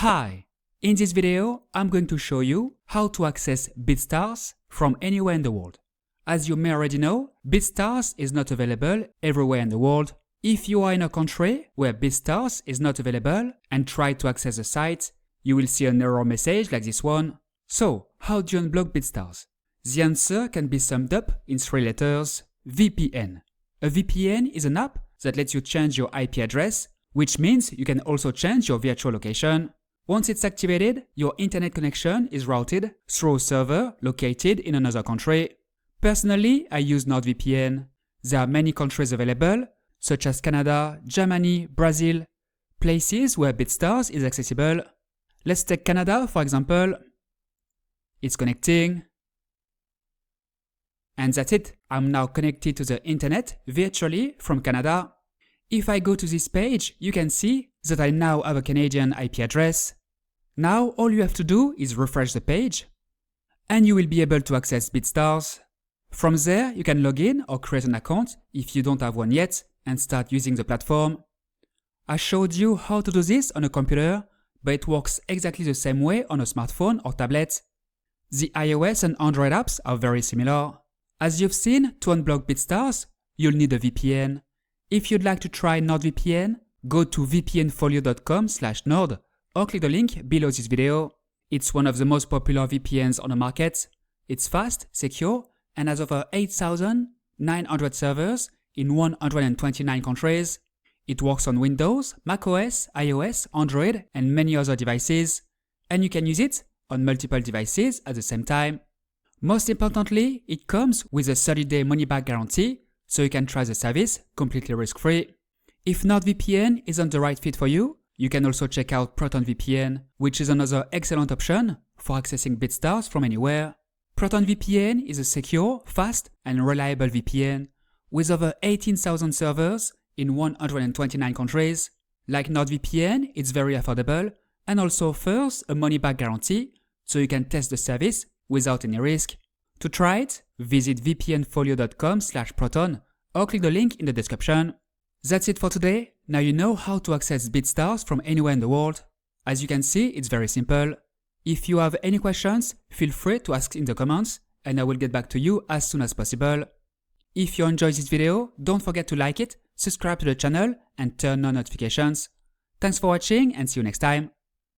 Hi! In this video, I'm going to show you how to access Bitstarz from anywhere in the world. As you may already know, Bitstarz is not available everywhere in the world. If you are in a country where Bitstarz is not available and try to access the site, you will see an error message like this one. So, how do you unblock Bitstarz? The answer can be summed up in 3 letters: VPN. A VPN is an app that lets you change your IP address, which means you can also change your virtual location. Once it's activated, your internet connection is routed through a server located in another country. Personally, I use NordVPN. There are many countries available, such as Canada, Germany, Brazil, places where Bitstarz is accessible. Let's take Canada for example. It's connecting. And that's it. I'm now connected to the internet virtually from Canada. If I go to this page, you can see that I now have a Canadian IP address. Now all you have to do is refresh the page and you will be able to access Bitstarz. From there, you can log in or create an account if you don't have one yet and start using the platform. I showed you how to do this on a computer, but it works exactly the same way on a smartphone or tablet. The iOS and Android apps are very similar. As you've seen, to unblock Bitstarz, you'll need a VPN. If you'd like to try NordVPN, go to vpnfolio.com/nord or click the link below this video. It's one of the most popular VPNs on the market. It's fast, secure, and has over 8,900 servers in 129 countries. It works on Windows, macOS, iOS, Android, and many other devices, and you can use it on multiple devices at the same time. Most importantly, it comes with a 30-day money-back guarantee, so you can try the service completely risk-free. If NordVPN isn't the right fit for you, you can also check out Proton VPN, which is another excellent option for accessing Bitstarz from anywhere. Proton VPN is a secure, fast, and reliable VPN with over 18,000 servers in 129 countries. Like NordVPN, it's very affordable and also offers a money-back guarantee, so you can test the service without any risk. To try it, visit vpnfolio.com/proton or click the link in the description. That's it for today. Now you know how to access Bitstarz from anywhere in the world. As you can see, it's very simple. If you have any questions, feel free to ask in the comments and I will get back to you as soon as possible. If you enjoyed this video, don't forget to like it, subscribe to the channel and turn on notifications. Thanks for watching and see you next time.